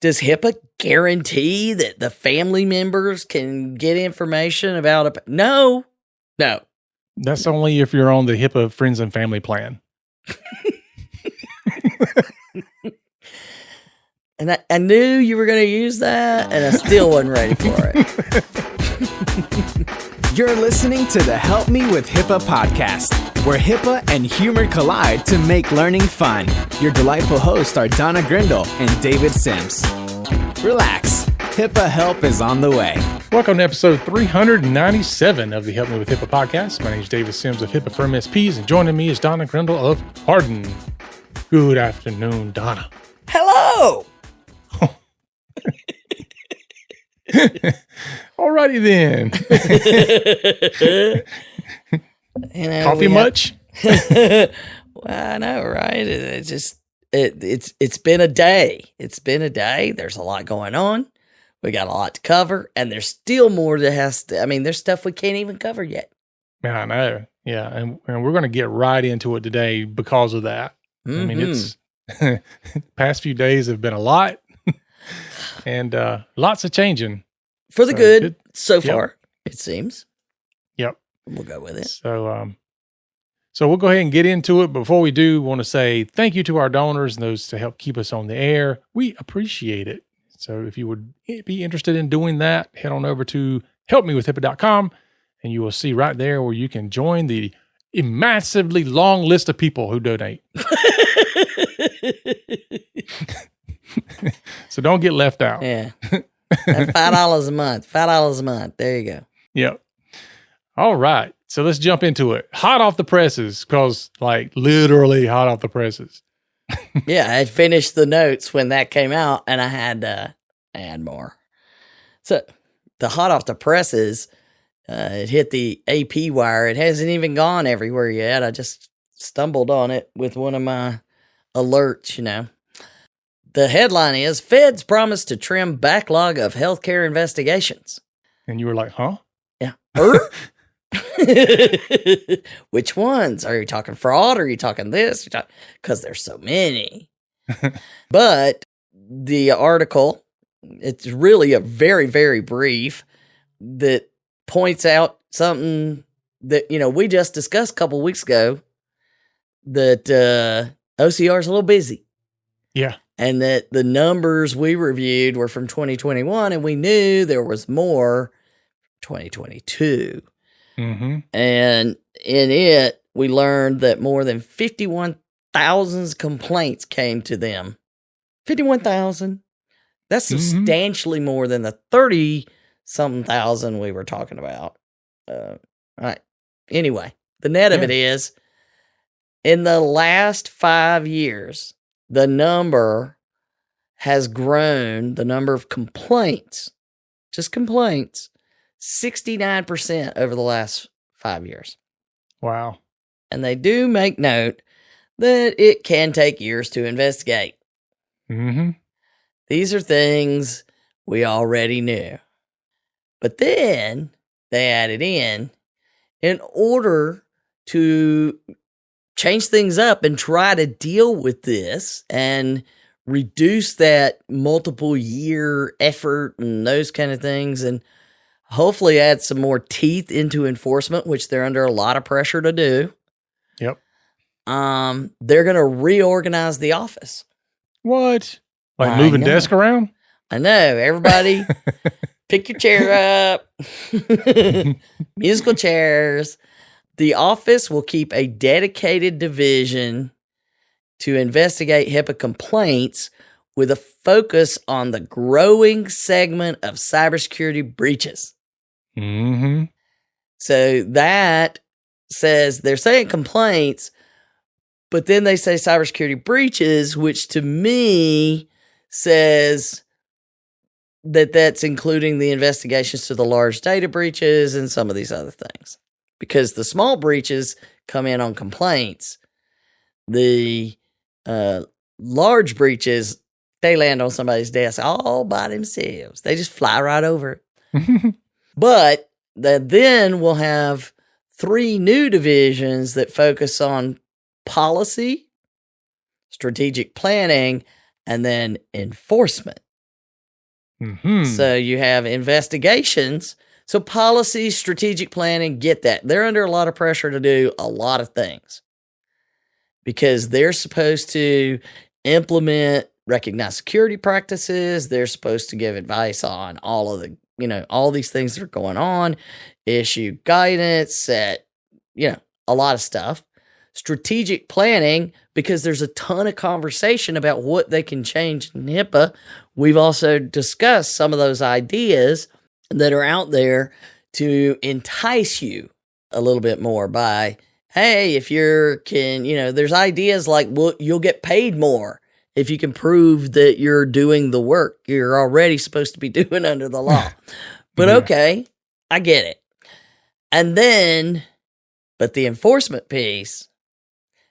Does HIPAA guarantee that the family members can get information about it? No. That's only if you're on the HIPAA friends and family plan. And I knew you were going to use that, and I still wasn't ready for it. You're listening to the Help Me with HIPAA podcast, where HIPAA and humor collide to make learning fun. Your delightful hosts are Donna Grindle and David Sims. Relax, HIPAA help is on the way. Welcome to episode 397 of the Help Me with HIPAA podcast. My name is David Sims of HIPAA Firm SPs, and joining me is Donna Grindle of Pardon. Good afternoon, Donna. Hello! Alrighty then. Coffee much? Well, I know, right? It's been a day. It's been a day. There's a lot going on. We got a lot to cover, and there's still more that has to. I mean, there's stuff we can't even cover yet. Yeah, I know. Yeah, and we're going to get right into it today because of that. Mm-hmm. I mean, it's past few days have been a lot. And lots of changing. For the good so far, it seems. Yep. We'll go with it. So we'll go ahead and get into it. Before we do, want to say thank you to our donors and those to help keep us on the air. We appreciate it. So if you would be interested in doing that, head on over to helpmewithhipaa.com, and you will see right there where you can join the massively long list of people who donate. So don't get left out. Yeah. $5 a month. $5 a month. There you go. Yep. All right. So let's jump into it. Hot off the presses, because like literally hot off the presses. Yeah, I had finished the notes when that came out, and I had to add more. So the hot off the presses, it hit the AP wire. It hasn't even gone everywhere yet. I just stumbled on it with one of my alerts, you know. The headline is, Feds promise to trim backlog of healthcare investigations. And you were like, huh? Yeah. Which ones? Are you talking fraud? Or are you talking this? Because there's so many. But the article, it's really a very, very brief, that points out something that, you know, we just discussed a couple weeks ago, that OCR is a little busy. Yeah. And that the numbers we reviewed were from 2021, and we knew there was more 2022. Mm-hmm. And in it, we learned that more than 51,000 complaints came to them. 51,000. That's substantially more than the 30-something thousand we were talking about. All right. Anyway, the net of it is, in the last 5 years, the number has grown, the number of complaints, just complaints, 69% over the last 5 years. Wow. And they do make note that it can take years to investigate. Mm-hmm. These are things we already knew. But then they added in order to change things up and try to deal with this and reduce that multiple year effort and those kind of things, and hopefully add some more teeth into enforcement, which they're under a lot of pressure to do. Yep. They're going to reorganize the office. What? Like moving desk around? I know. Everybody pick your chair up. Musical chairs. The office will keep a dedicated division to investigate HIPAA complaints with a focus on the growing segment of cybersecurity breaches. Mm-hmm. So that says, they're saying complaints, but then they say cybersecurity breaches, which to me says that that's including the investigations to the large data breaches and some of these other things. Because the small breaches come in on complaints. The large breaches, they land on somebody's desk all by themselves. They just fly right over it. But then we'll have 3 new divisions that focus on policy, strategic planning, and then enforcement. Mm-hmm. So you have investigations. So policy, strategic planning, get that. They're under a lot of pressure to do a lot of things because they're supposed to implement recognized security practices. They're supposed to give advice on all of the, all these things that are going on, issue guidance, set, a lot of stuff. Strategic planning, because there's a ton of conversation about what they can change in HIPAA. We've also discussed some of those ideas that are out there to entice you a little bit more by, hey, if there's ideas like, well, you'll get paid more if you can prove that you're doing the work you're already supposed to be doing under the law. But okay, I get it. And then, but the enforcement piece,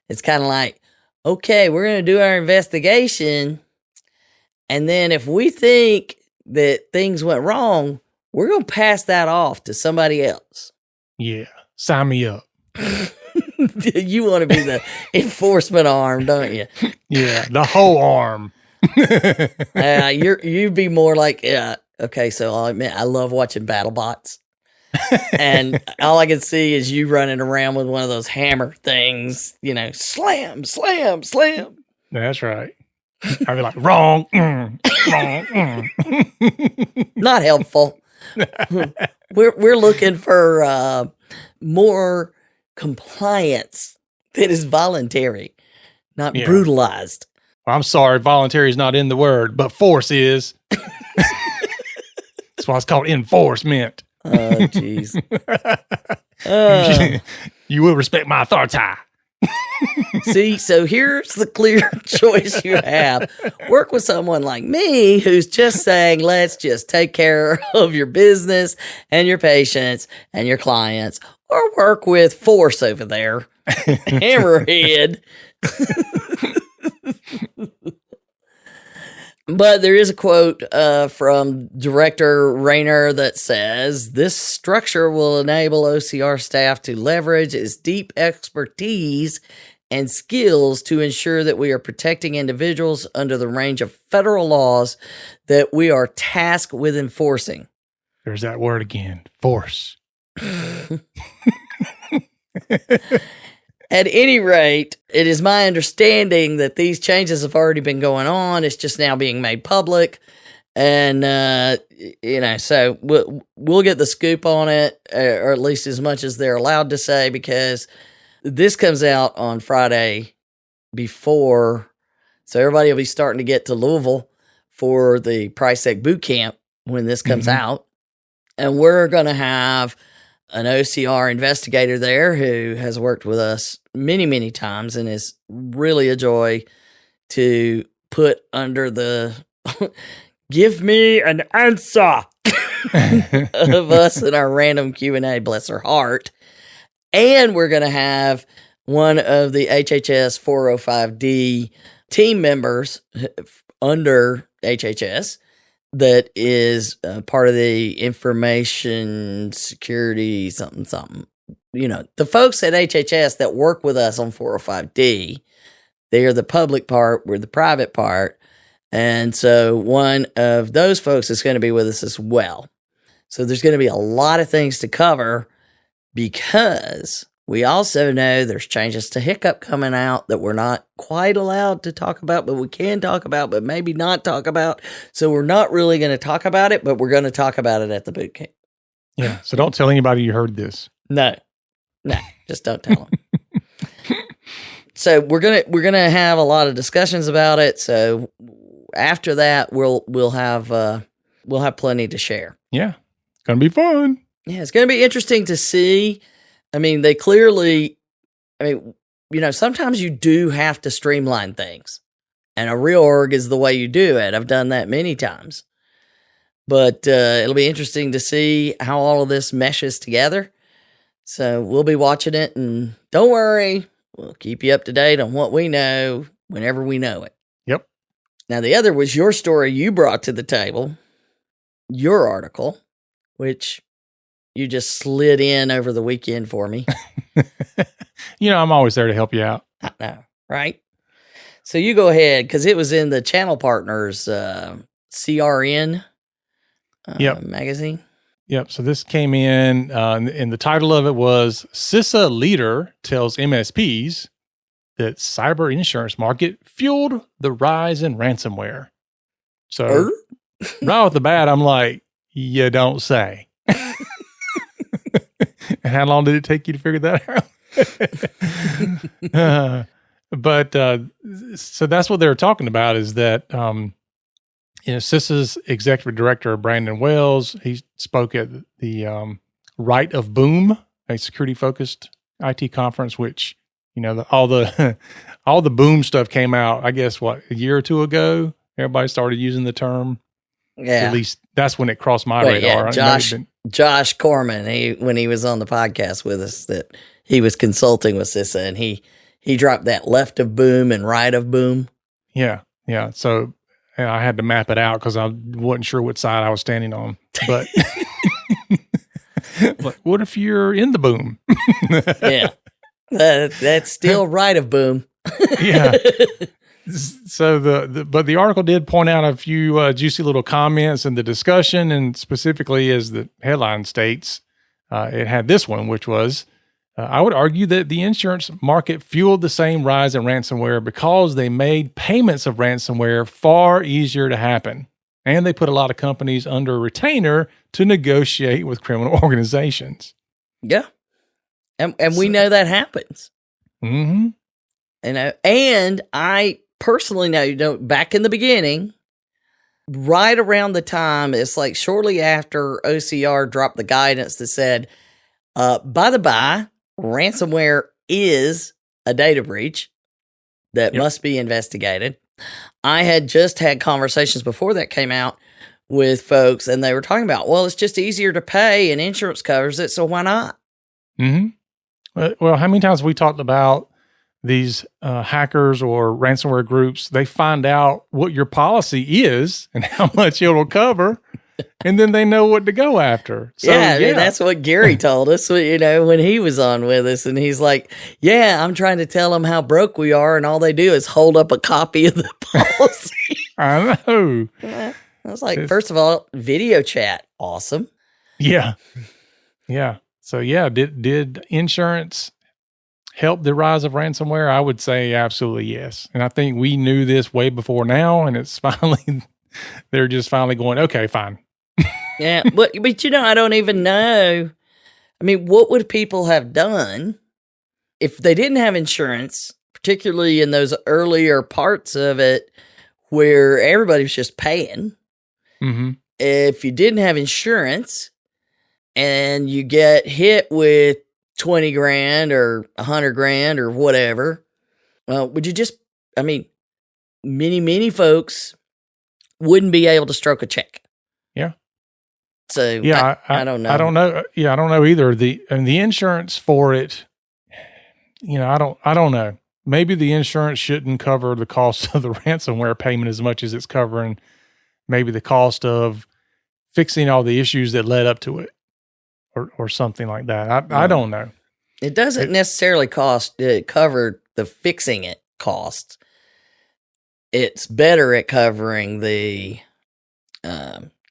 it's kind of like, okay, we're going to do our investigation. And then if we think that things went wrong, we're going to pass that off to somebody else. Yeah. Sign me up. You want to be the enforcement arm, don't you? Yeah. The whole arm. You'd be more like, okay, so I'll admit, I love watching BattleBots. And all I can see is you running around with one of those hammer things, slam, slam, slam. That's right. I'd be like, wrong. Wrong. Not helpful. We're looking for more compliance that is voluntary, not brutalized. Well, I'm sorry, voluntary is not in the word, but force is. That's why it's called enforcement. Oh, jeez. You will respect my authority. See, so here's the clear choice you have. Work with someone like me who's just saying, let's just take care of your business and your patients and your clients, or work with Force over there, Hammerhead. But there is a quote from Director Rayner that says, this structure will enable OCR staff to leverage its deep expertise and skills to ensure that we are protecting individuals under the range of federal laws that we are tasked with enforcing. There's that word again, force. At any rate, it is my understanding that these changes have already been going on. It's just now being made public. And, so we'll get the scoop on it, or at least as much as they're allowed to say, because this comes out on Friday before. So everybody will be starting to get to Louisville for the PriceSec boot camp when this comes out. And we're going to have an OCR investigator there who has worked with us many, many times and is really a joy to put under the give me an answer of us in our random Q&A, bless her heart. And we're going to have one of the HHS 405D team members under HHS that is part of the information security something. The folks at HHS that work with us on 405D, they are the public part, we're the private part. And so one of those folks is going to be with us as well. So there's going to be a lot of things to cover, because we also know there's changes to HICCUP coming out that we're not quite allowed to talk about, but we can talk about, but maybe not talk about. So we're not really going to talk about it, but we're going to talk about it at the boot camp. Yeah. So don't tell anybody you heard this. No, just don't tell them. So we're gonna have a lot of discussions about it. So after that, we'll have plenty to share. Yeah, it's gonna be fun. Yeah, it's gonna be interesting to see. I mean, they clearly, sometimes you do have to streamline things, and a reorg is the way you do it. I've done that many times, but it'll be interesting to see how all of this meshes together. So we'll be watching it, and don't worry, we'll keep you up to date on what we know whenever we know it. Yep. Now, the other was your story you brought to the table, your article, which you just slid in over the weekend for me. I'm always there to help you out. I know, right? So you go ahead, because it was in the Channel Partners CRN. magazine. Yep. So this came in, and the title of it was CISA Leader Tells MSPs that Cyber Insurance Market Fueled the Rise in Ransomware. So right off the bat, I'm like, you don't say. And how long did it take you to figure that out? So that's what they were talking about is that, CISA's executive director, Brandon Wells, he spoke at the Right of Boom, a security-focused IT conference, which, all the boom stuff came out, I guess, a year or two ago? Everybody started using the term. Yeah. At least that's when it crossed my radar. Yeah, Josh Corman, when he was on the podcast with us, that he was consulting with CISA, and he dropped that left of boom and right of boom. Yeah. So I had to map it out because I wasn't sure what side I was standing on. But what if you're in the boom? Yeah, that's still right of boom. Yeah. So but the article did point out a few juicy little comments in the discussion, and specifically, as the headline states, it had this one, which was, I would argue that the insurance market fueled the same rise in ransomware because they made payments of ransomware far easier to happen, and they put a lot of companies under a retainer to negotiate with criminal organizations. Yeah, and we know that happens. Mm-hmm. And I personally know, back in the beginning, right around the time, it's like shortly after OCR dropped the guidance that said, by the by, ransomware is a data breach that must be investigated. I had just had conversations before that came out with folks, and they were talking about, well, it's just easier to pay and insurance covers it, so why not? Mm-hmm. Well, how many times have we talked about these hackers or ransomware groups? They find out what your policy is and how much it will cover, and then they know what to go after. So, I mean, that's what Gary told us, when he was on with us, and he's like, yeah, I'm trying to tell them how broke we are, and all they do is hold up a copy of the policy. I know. I was like, first of all, video chat, awesome. Yeah. So did insurance help the rise of ransomware? I would say absolutely yes. And I think we knew this way before now, and it's finally, they're just finally going, okay, fine. Yeah, but I don't even know. I mean, what would people have done if they didn't have insurance, particularly in those earlier parts of it where everybody was just paying? Mm-hmm. If you didn't have insurance and you get hit with 20 grand or 100 grand or whatever, well, would you many folks wouldn't be able to stroke a check. Yeah. So I don't know. I don't know. Yeah, I don't know either. The insurance for it, I don't know. Maybe the insurance shouldn't cover the cost of the ransomware payment as much as it's covering maybe the cost of fixing all the issues that led up to it, or something like that. I don't know. It doesn't necessarily cover the fixing it costs. It's better at covering the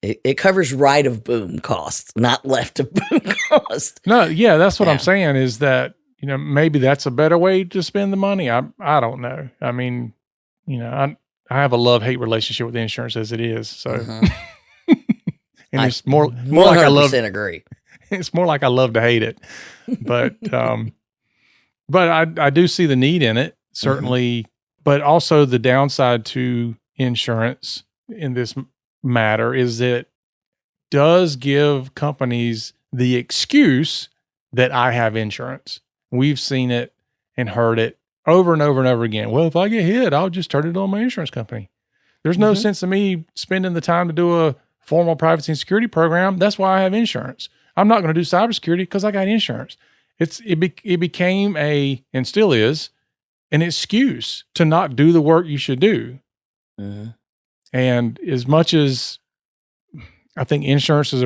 it covers right of boom costs, not left of boom costs. No, yeah, that's what I'm saying is that, maybe that's a better way to spend the money. I don't know. I mean, I have a love-hate relationship with insurance as it is. So and it's more like I love agree. It's more like I love to hate it. But I do see the need in it, certainly, but also the downside to insurance in this matter is that it does give companies the excuse that I have insurance. We've seen it and heard it over and over and over again. Well, if I get hit, I'll just turn it on my insurance company. There's no sense in me spending the time to do a formal privacy and security program. That's why I have insurance. I'm not going to do cybersecurity because I got insurance. It became and still is, an excuse to not do the work you should do. Mm-hmm. And as much as I think insurances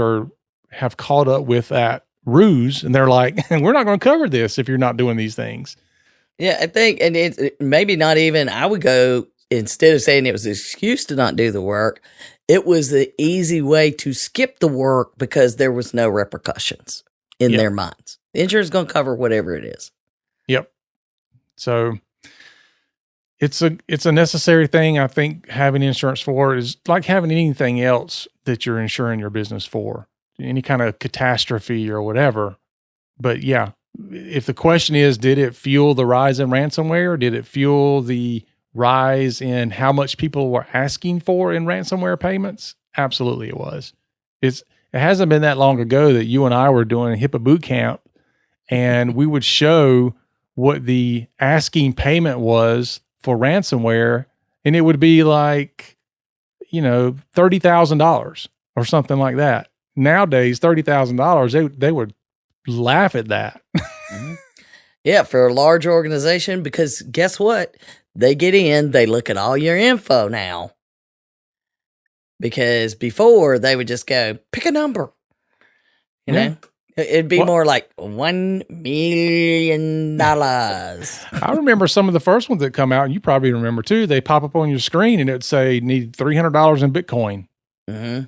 have caught up with that ruse, and they're like, we're not going to cover this if you're not doing these things. Yeah, I think, and it's maybe not even, I would go, instead of saying it was an excuse to not do the work, it was the easy way to skip the work because there was no repercussions in their minds. The insurance is going to cover whatever it is. Yep. So it's a necessary thing. I think having insurance for is like having anything else that you're insuring your business for, any kind of catastrophe or whatever. But yeah, if the question is, did it fuel the rise in ransomware? Did it fuel the rise in how much people were asking for in ransomware payments? Absolutely it was. It hasn't been that long ago that you and I were doing a HIPAA boot camp, and we would show what the asking payment was for ransomware, and it would be like, $30,000 or something like that. Nowadays, $30,000, they would laugh at that. Mm-hmm. Yeah, for a large organization, because guess what? They get in, they look at all your info now. Because before, they would just go, pick a number. You know? It'd be more like $1 million. I remember some of the first ones that come out, and you probably remember too. They pop up on your screen, and it'd say, need $300 in Bitcoin. Mm-hmm.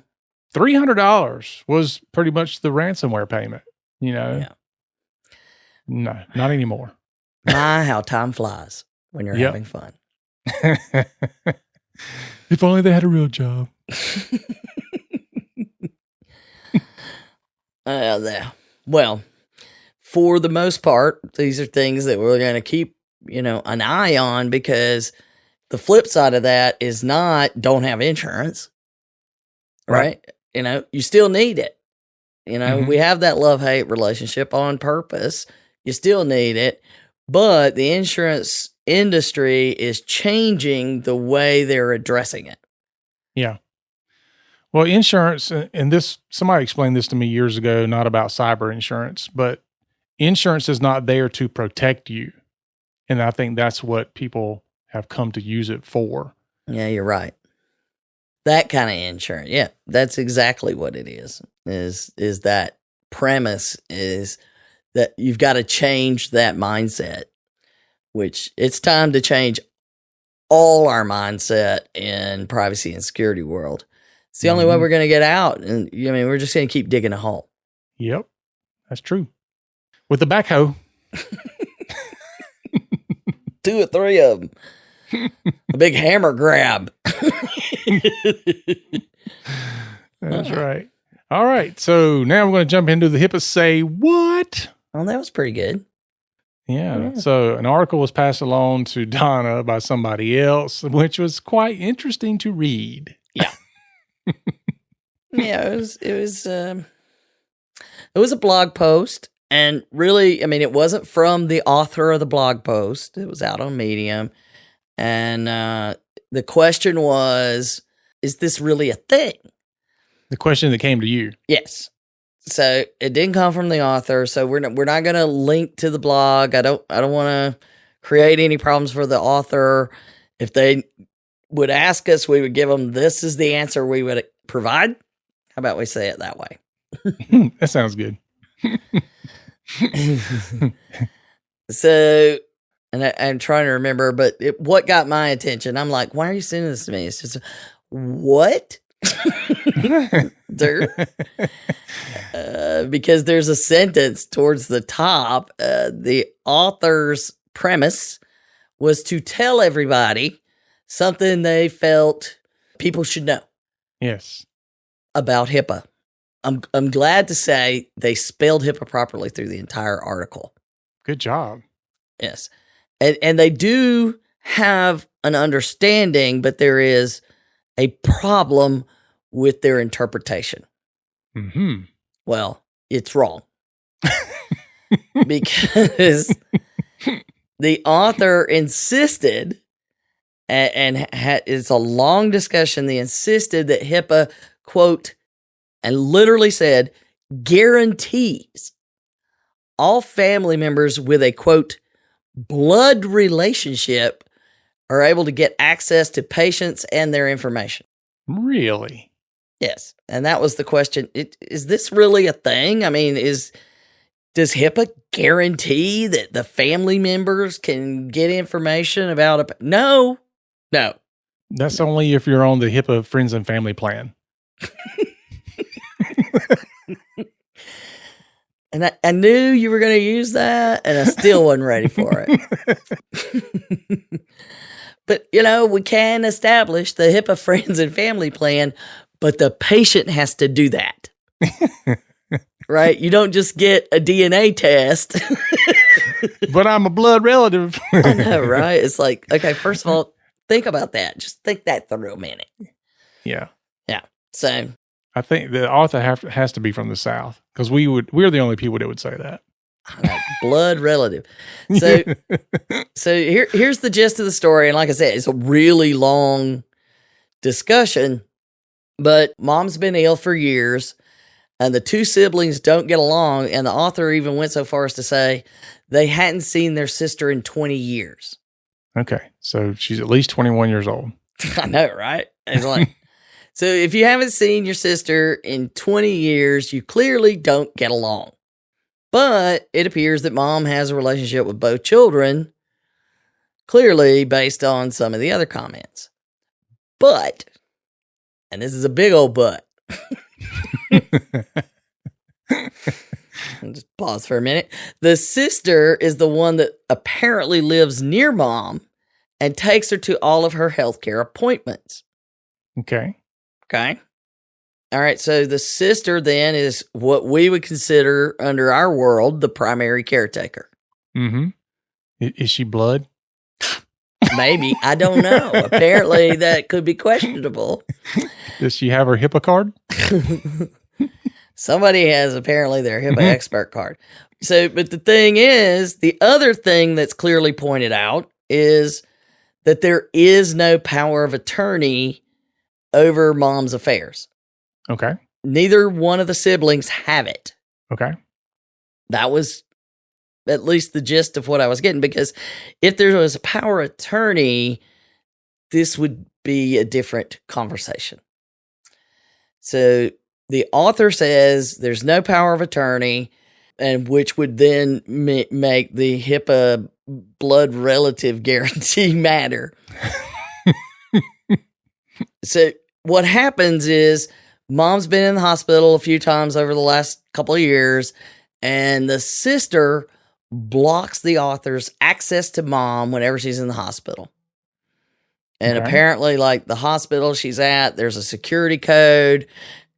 $300 was pretty much the ransomware payment, Yeah. No, not anymore. My, how time flies when you're having fun. If only they had a real job. Well, for the most part, these are things that we're going to keep, an eye on, because the flip side of that is not don't have insurance, right? You still need it. We have that love-hate relationship on purpose. You still need it, but the insurance industry is changing the way they're addressing it. Yeah. Well, insurance, and somebody explained this to me years ago, not about cyber insurance, but insurance is not there to protect you. And I think that's what people have come to use it for. Yeah, you're right. That kind of insurance. Yeah, that's exactly what it is that premise is that you've got to change that mindset, which it's time to change all our mindset in privacy and security world. It's the only way we're going to get out. And we're just going to keep digging a hole. Yep. That's true. With the backhoe. 2 or 3 of them. A big hammer grab. That's right. All right. So now we're going to jump into the HIPAA Say What? Oh, that was pretty good. Yeah. So an article was passed along to Donna by somebody else, which was quite interesting to read. Yeah. Yeah, it was a blog post, and really, it wasn't from the author of the blog post. It was out on Medium, and the question was, is this really a thing? The question that came to you. Yes. So it didn't come from the author, so we're not going to link to the blog. I don't want to create any problems for the author. If they would ask us, we would give them, this is the answer we would provide. How about we say it that way? That sounds good. So, and I'm trying to remember, but what got my attention? I'm like, why are you sending this to me? It's just, what? Because there's a sentence towards the top. The author's premise was to tell everybody something they felt people should know. Yes. About HIPAA. I'm glad to say they spelled HIPAA properly through the entire article. Good job. Yes. And they do have an understanding, but there is a problem with their interpretation. Mm-hmm. Well, it's wrong. Because the author insisted, and it's a long discussion, they insisted that HIPAA, quote, and literally said, guarantees all family members with a, quote, blood relationship are able to get access to patients and their information. Really? Yes. And that was the question. Is this really a thing? Does HIPAA guarantee that the family members can get information about No. That's only if you're on the HIPAA friends and family plan. And I knew you were going to use that, and I still wasn't ready for it. But, we can establish the HIPAA friends and family plan, but the patient has to do that. Right? You don't just get a DNA test. But I'm a blood relative. I know, right? It's like, okay, first of all, think about that. Just think that through a minute. Yeah. Yeah. So I think the author has to be from the South, because we're the only people that would say that. Blood relative. So here's the gist of the story. And like I said, it's a really long discussion, but mom's been ill for years and the two siblings don't get along. And the author even went so far as to say they hadn't seen their sister in 20 years. Okay. So she's at least 21 years old. I know, right? It's like, so if you haven't seen your sister in 20 years, you clearly don't get along. But it appears that mom has a relationship with both children, clearly based on some of the other comments. But, and this is a big old but. I'll just pause for a minute. The sister is the one that apparently lives near mom and takes her to all of her healthcare appointments. Okay. Okay. All right. So the sister then is what we would consider under our world the primary caretaker. Mm-hmm. Is she blood? Maybe. I don't know. Apparently that could be questionable. Does she have her HIPAA card? Somebody has apparently their HIPAA expert card. So, but the thing is, the other thing that's clearly pointed out is that there is no power of attorney over mom's affairs. Okay. Neither one of the siblings have it. Okay. That was at least the gist of what I was getting, because if there was a power of attorney, this would be a different conversation. So the author says there's no power of attorney, and which would then make the HIPAA blood relative guarantee matter. So what happens is mom's been in the hospital a few times over the last couple of years, and the sister blocks the author's access to mom whenever she's in the hospital. And apparently, like the hospital she's at, there's a security code,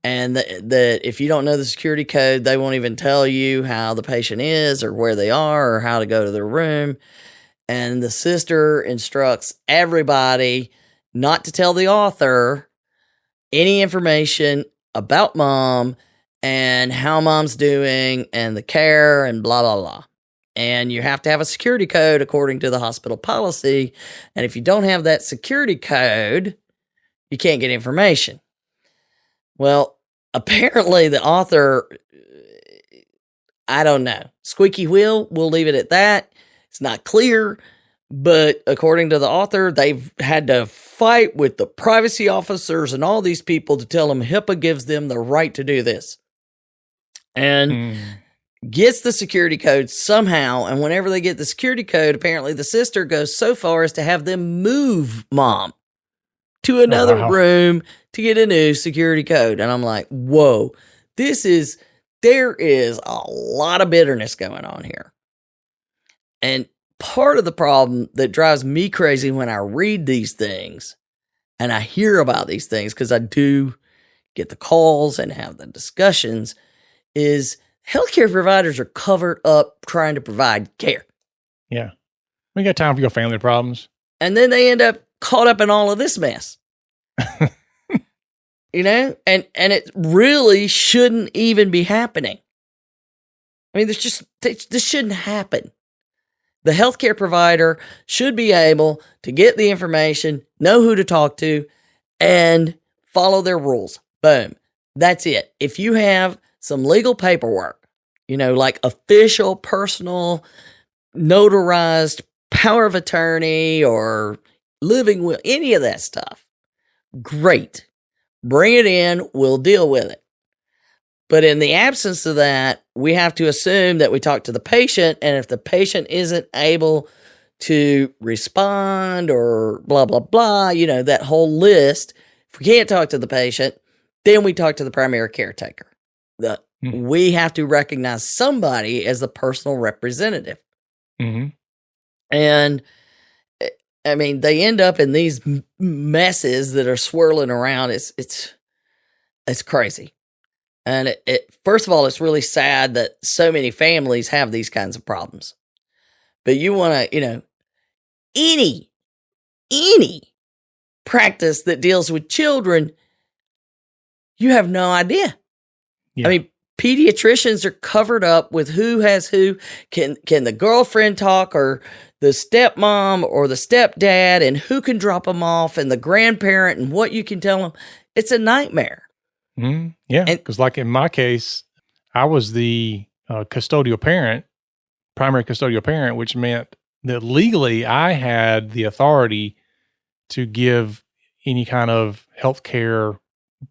and that if you don't know the security code, they won't even tell you how the patient is or where they are or how to go to their room. And the sister instructs everybody not to tell the author any information about mom and how mom's doing and the care and blah, blah, blah. And you have to have a security code according to the hospital policy. And if you don't have that security code, you can't get information. Well, apparently the author, I don't know. Squeaky wheel, we'll leave it at that. It's not clear. But according to the author, they've had to fight with the privacy officers and all these people to tell them HIPAA gives them the right to do this. And gets the security code somehow. And whenever they get the security code, apparently the sister goes so far as to have them move mom to another room to get a new security code. And I'm like, whoa, there is a lot of bitterness going on here. And part of the problem that drives me crazy when I read these things and I hear about these things, because I do get the calls and have the discussions, is healthcare providers are covered up trying to provide care. Yeah. We got time for your family problems. And then they end up caught up in all of this mess. And it really shouldn't even be happening. I mean, this shouldn't happen. The healthcare provider should be able to get the information, know who to talk to, and follow their rules. Boom. That's it. If you have some legal paperwork, like official, personal, notarized power of attorney or living will, any of that stuff, great. Bring it in. We'll deal with it. But in the absence of that, we have to assume that we talk to the patient, and if the patient isn't able to respond or blah, blah, blah, that whole list. If we can't talk to the patient, then we talk to the primary caretaker. We have to recognize somebody as the personal representative. Mm-hmm. And I mean, they end up in these messes that are swirling around. It's crazy. And first of all, it's really sad that so many families have these kinds of problems. But you want to, any practice that deals with children, you have no idea. Yeah. I mean, pediatricians are covered up with who has who. Can the girlfriend talk, or the stepmom or the stepdad, and who can drop them off, and the grandparent, and what you can tell them. It's a nightmare. Mm-hmm. Yeah, because like in my case, I was the custodial parent, primary custodial parent, which meant that legally I had the authority to give any kind of healthcare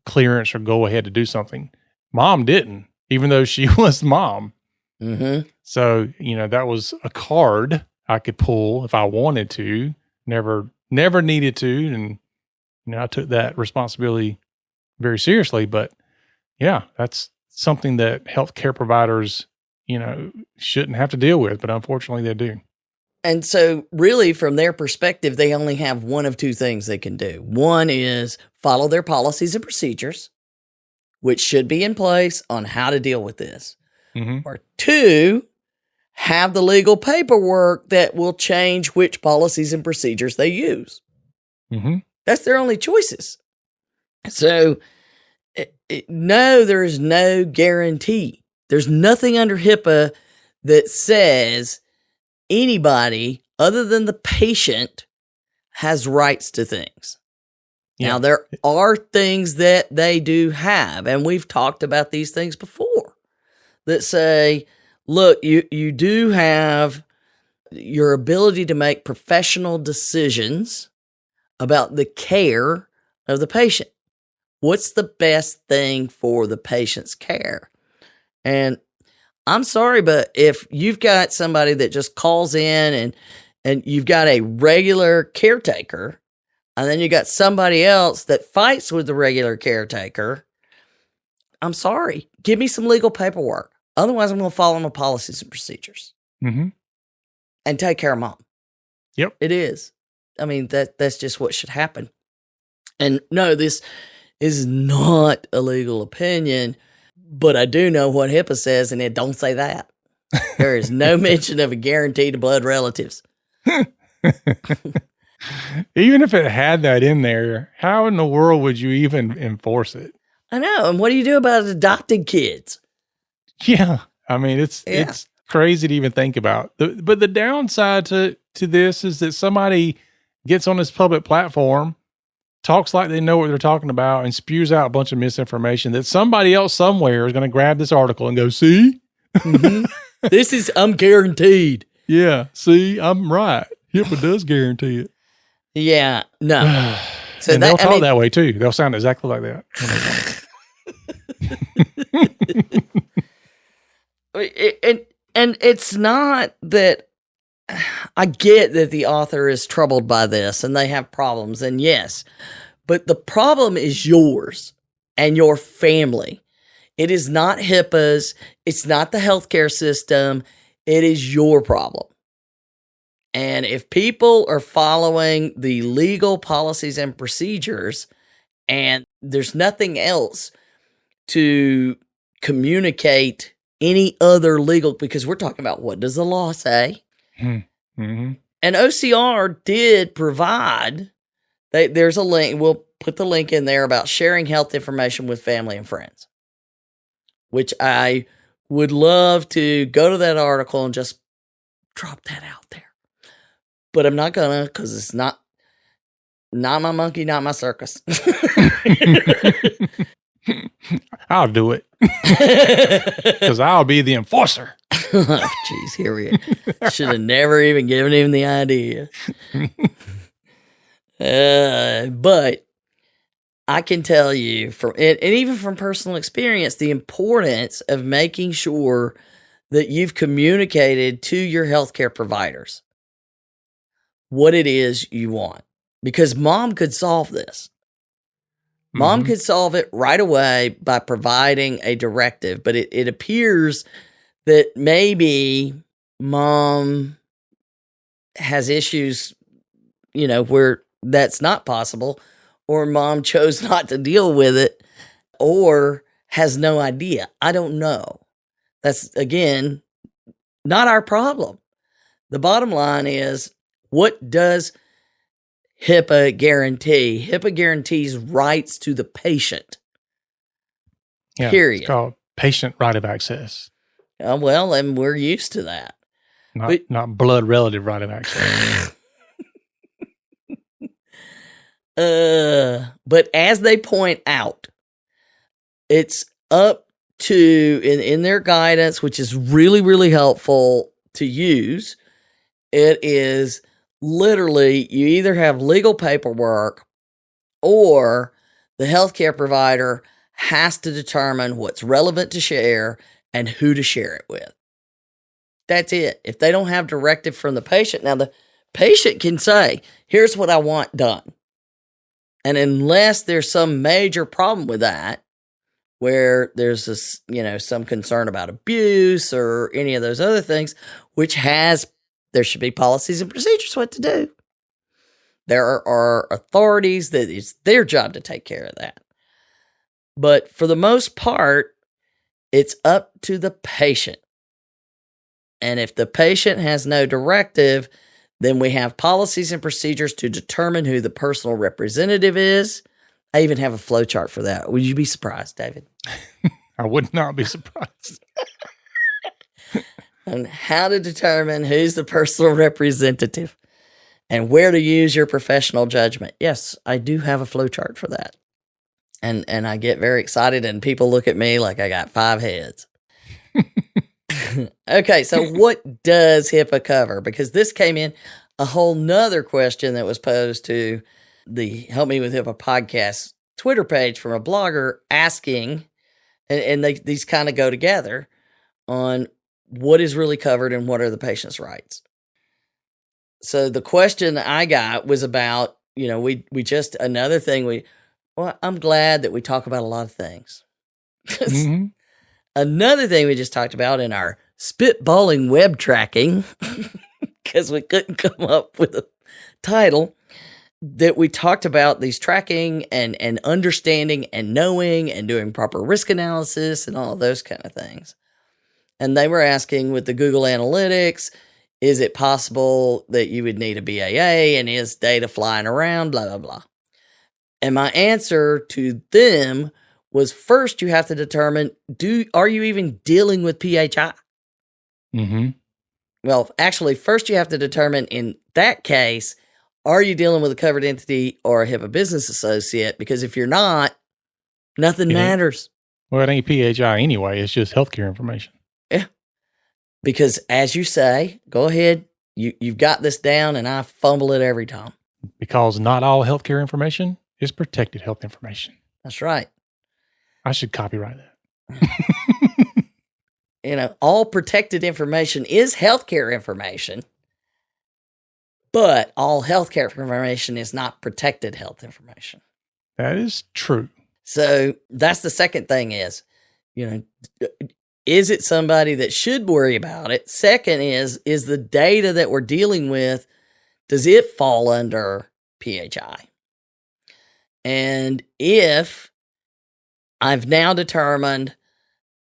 clearance or go ahead to do something. Mom didn't, even though she was mom. Mm-hmm. So, that was a card I could pull if I wanted to, never needed to. And, I took that responsibility very seriously, but yeah, that's something that healthcare providers, shouldn't have to deal with, but unfortunately they do. And so really from their perspective, they only have one of two things they can do. One is follow their policies and procedures, which should be in place on how to deal with this. Mm-hmm. Or two, have the legal paperwork that will change which policies and procedures they use. Mm-hmm. That's their only choices. So, no, there is no guarantee. There's nothing under HIPAA that says anybody other than the patient has rights to things. Yeah. Now, there are things that they do have, and we've talked about these things before, that say, look, you do have your ability to make professional decisions about the care of the patient. What's the best thing for the patient's care? And I'm sorry, but if you've got somebody that just calls in and you've got a regular caretaker, and then you got somebody else that fights with the regular caretaker, I'm sorry. Give me some legal paperwork. Otherwise, I'm going to follow my policies and procedures. Mm-hmm. And take care of mom. Yep. It is. I mean, that's just what should happen. And no, this is not a legal opinion, but I do know what HIPAA says, and it don't say that. There is no mention of a guarantee to blood relatives. Even if it had that in there, how in the world would you even enforce it? I know. And what do you do about adopted kids? Yeah. I mean, it's crazy to even think about. But the downside to this is that somebody gets on this public platform, talks like they know what they're talking about, and spews out a bunch of misinformation that somebody else somewhere is going to grab this article and go, see? Mm-hmm. I'm guaranteed. Yeah. See, I'm right. HIPAA does guarantee it. Yeah. No. So and they'll talk that way too. They'll sound exactly like that. And it's not that I get that the author is troubled by this and they have problems, and yes, but the problem is yours and your family. It is not HIPAA's. It's not the healthcare system. It is your problem. And if people are following the legal policies and procedures, and there's nothing else to communicate any other legal, because we're talking about what does the law say? Mm-hmm. And OCR did provide, there's a link, we'll put the link in there about sharing health information with family and friends, which I would love to go to that article and just drop that out there. But I'm not gonna, because it's not my monkey, not my circus. I'll do it. Because I'll be the enforcer. Oh, jeez, here we go. Should have never even given him the idea. But I can tell you, and even from personal experience, the importance of making sure that you've communicated to your healthcare providers. what it is you want. Because mom could solve this. Mom could solve it right away by providing a directive, but it appears that maybe mom has issues, where that's not possible, or mom chose not to deal with it, or has no idea. I don't know. That's, again, not our problem. The bottom line is, what does HIPAA guarantee? HIPAA guarantees rights to the patient. Yeah, period. It's called patient right of access. Well, and we're used to that. Not blood relative right of access. But as they point out, it's up to, in their guidance, which is really, really helpful to use, it is literally, you either have legal paperwork or the healthcare provider has to determine what's relevant to share and who to share it with. That's it. If they don't have directive from the patient, now the patient can say, here's what I want done. And unless there's some major problem with that, where there's this, some concern about abuse or any of those other things, there should be policies and procedures what to do. There are authorities that it's their job to take care of that. But for the most part, it's up to the patient. And if the patient has no directive, then we have policies and procedures to determine who the personal representative is. I even have a flow chart for that. Would you be surprised, David? I would not be surprised. On how to determine who's the personal representative and where to use your professional judgment. Yes, I do have a flow chart for that. And I get very excited, and people look at me like I got 5 heads. Okay, so what does HIPAA cover? Because this came in a whole nother question that was posed to the Help Me with HIPAA podcast Twitter page from a blogger asking, and these kind of go together, on what is really covered and what are the patient's rights. So the question I got was about, we just, another thing I'm glad that we talk about a lot of things. Mm-hmm. Another thing we just talked about in our spitballing web tracking, because we couldn't come up with a title, that we talked about these tracking and understanding and knowing and doing proper risk analysis and all those kind of things. And they were asking, with the Google Analytics, is it possible that you would need a BAA, and is data flying around, blah, blah, blah. And my answer to them was, first you have to determine, are you even dealing with PHI? Mm-hmm. Well, actually, first you have to determine, in that case, are you dealing with a covered entity or a HIPAA business associate? Because if you're not, nothing matters. Well, it ain't PHI anyway. It's just healthcare information. Yeah. Because as you say, go ahead, you've got this down, and I fumble it every time. Because not all healthcare information is protected health information. That's right. I should copyright that. All protected information is healthcare information, but all healthcare information is not protected health information. That is true. So that's the second thing is it somebody that should worry about it? Second is the data that we're dealing with, does it fall under PHI? And if I've now determined,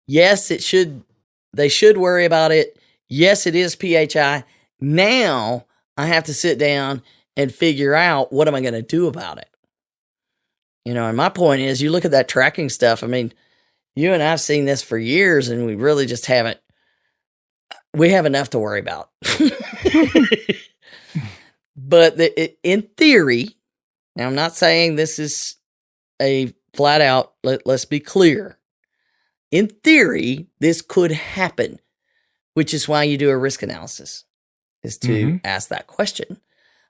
yes, they should worry about it. Yes, it is PHI. Now I have to sit down and figure out, what am I going to do about it? And my point is, you look at that tracking stuff. I mean, you and I've seen this for years, and we really just we have enough to worry about. But in theory, now I'm not saying this is a flat out, let's be clear. In theory, this could happen, which is why you do a risk analysis, is to ask that question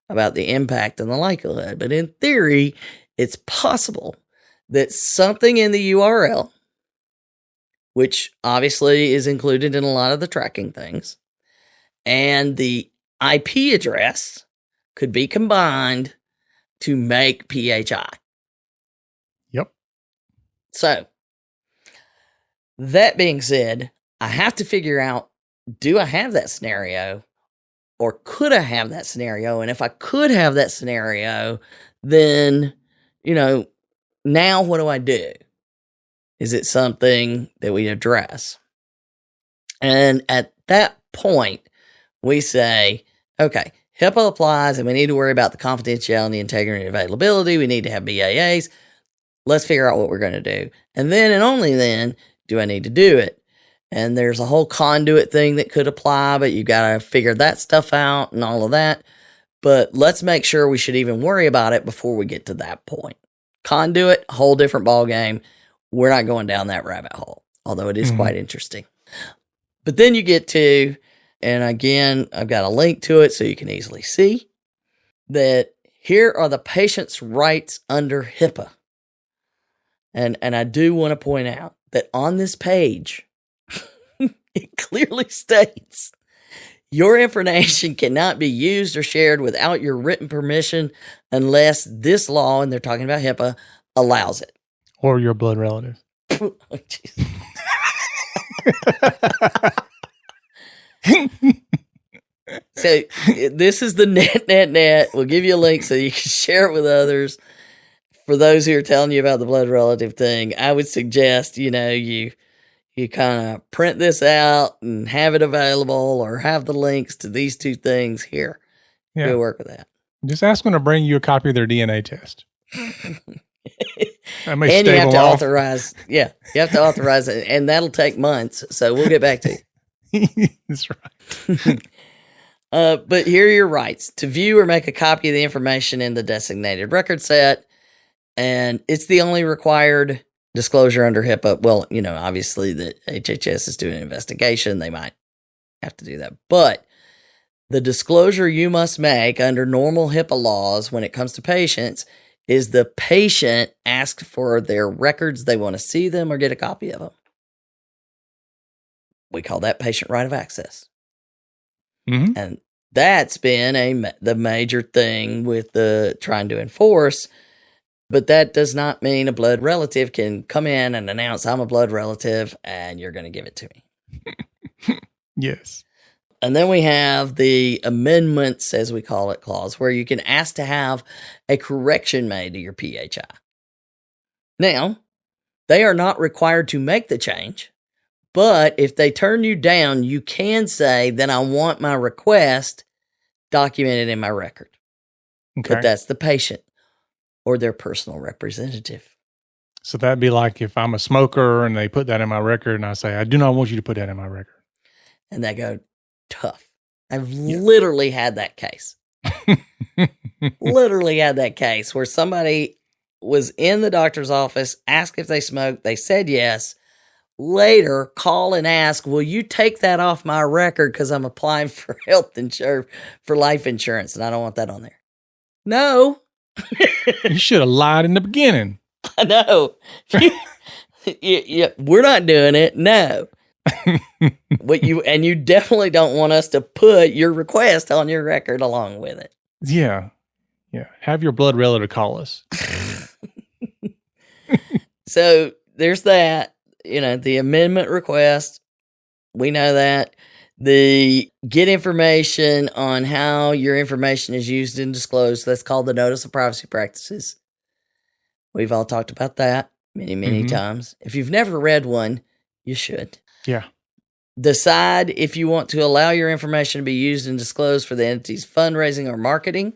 about the impact and the likelihood. But in theory, it's possible that something in the URL, which obviously is included in a lot of the tracking things, and the IP address, could be combined to make PHI. Yep. So, that being said, I have to figure out, do I have that scenario or could I have that scenario? And if I could have that scenario, then, now what do I do? Is it something that we address? And at that point, we say, okay, HIPAA applies and we need to worry about the confidentiality, integrity, and availability. We need to have BAAs. Let's figure out what we're going to do. And then and only then do I need to do it. And there's a whole conduit thing that could apply, but you got to figure that stuff out and all of that. But let's make sure we should even worry about it before we get to that point. Conduit, whole different ballgame. We're not going down that rabbit hole, although it is quite interesting. But then you get to, and again, I've got a link to it so you can easily see that here are the patient's rights under HIPAA. And I do want to point out that on this page, it clearly states your information cannot be used or shared without your written permission unless this law, and they're talking about HIPAA, allows it. Or your blood relative. Oh, geez. So this is the net. We'll give you a link so you can share it with others. For those who are telling you about the blood relative thing, I would suggest, you kind of print this out and have it available or have the links to these two things here. Yeah. Go work with that. Just ask them to bring you a copy of their DNA test. And you have to authorize. Yeah, you have to authorize it, and that'll take months. So we'll get back to you. That's right. But here are your rights: to view or make a copy of the information in the designated record set, and it's the only required disclosure under HIPAA. Well, obviously the HHS is doing an investigation; they might have to do that, but the disclosure you must make under normal HIPAA laws when it comes to patients is the patient asked for their records, they want to see them or get a copy of them. We call that patient right of access. Mm-hmm. And that's been the major thing with the trying to enforce, but that does not mean a blood relative can come in and announce, I'm a blood relative and you're going to give it to me. Yes. And then we have the amendments, as we call it, clause, where you can ask to have a correction made to your PHI. Now, they are not required to make the change, but if they turn you down, you can say that I want my request documented in my record. Okay. But that's the patient or their personal representative. So that'd be like if I'm a smoker and they put that in my record and I say, I do not want you to put that in my record. And they go, tough. I've literally had that case. Literally had that case where somebody was in the doctor's office, asked if they smoked. They said yes. Later, call and ask, will you take that off my record because I'm applying for health insurance, for life insurance, and I don't want that on there. No. You should have lied in the beginning. I know. We're not doing it. No. You definitely don't want us to put your request on your record along with it. Yeah. Have your blood relative call us. So there's that. The amendment request. We know that. The get information on how your information is used and disclosed. That's called the Notice of Privacy Practices. We've all talked about that many times. If you've never read one, you should. Yeah. Decide if you want to allow your information to be used and disclosed for the entity's fundraising or marketing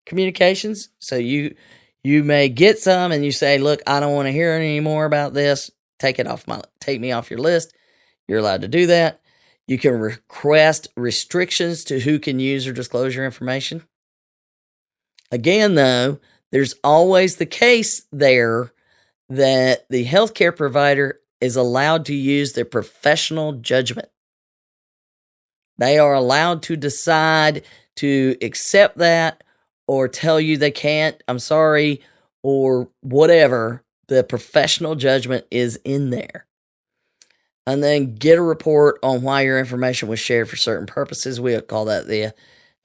communications. So you may get some and you say, look, I don't want to hear any more about this. Take me off your list. You're allowed to do that. You can request restrictions to who can use or disclose your information. Again, though, there's always the case there that the healthcare provider is allowed to use their professional judgment. They are allowed to decide to accept that or tell you they can't, I'm sorry, or whatever. The professional judgment is in there. And then get a report on why your information was shared for certain purposes. We call that the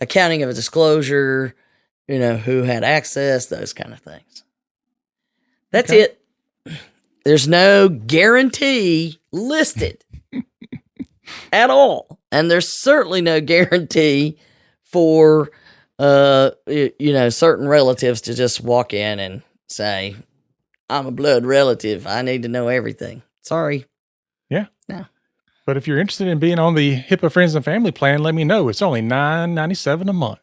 accounting of a disclosure. who had access, those kind of things. That's Okay. it. There's no guarantee listed at all. And there's certainly no guarantee for, certain relatives to just walk in and say, I'm a blood relative. I need to know everything. Sorry. Yeah. No. But if you're interested in being on the HIPAA Friends and Family plan, let me know. It's only $9.97 a month.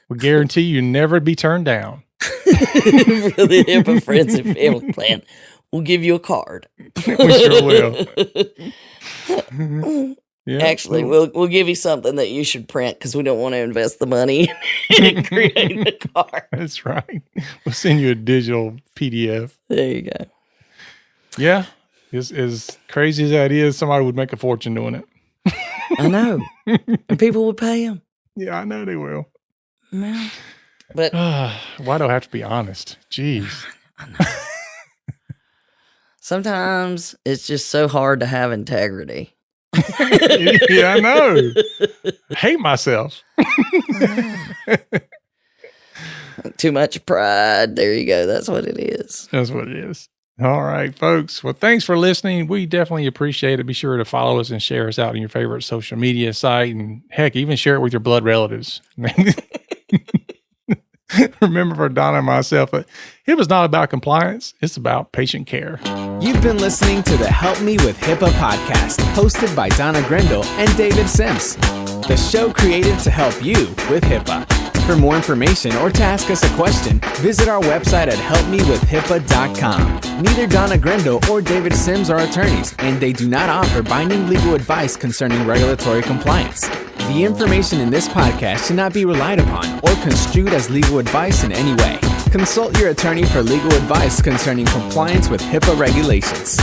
We guarantee you never be turned down. For the HIPAA Friends and Family plan, we'll give you a card. We sure will. Yeah, Actually, we'll give you something that you should print because we don't want to invest the money in creating a card. That's right. We'll send you a digital PDF. There you go. Yeah. As crazy as that is, somebody would make a fortune doing it. I know. And people would pay him. Yeah, I know they will. Well, but Why do I have to be honest? Jeez. I know. Sometimes it's just so hard to have integrity. Yeah, I know. I hate myself. Too much pride. There you go. That's what it is. That's what it is. All right, folks. Well, thanks for listening. We definitely appreciate it. Be sure to follow us and share us out on your favorite social media site. And heck, even share it with your blood relatives. Remember, for Donna and myself, it was not about compliance. It's about patient care. You've been listening to the Help Me with HIPAA podcast, hosted by Donna Grindle and David Sims. The show created to help you with HIPAA. For more information or to ask us a question, visit our website at helpmewithhipaa.com. Neither Donna Grindle or David Sims are attorneys, and they do not offer binding legal advice concerning regulatory compliance. The information in this podcast should not be relied upon or construed as legal advice in any way. Consult your attorney for legal advice concerning compliance with HIPAA regulations.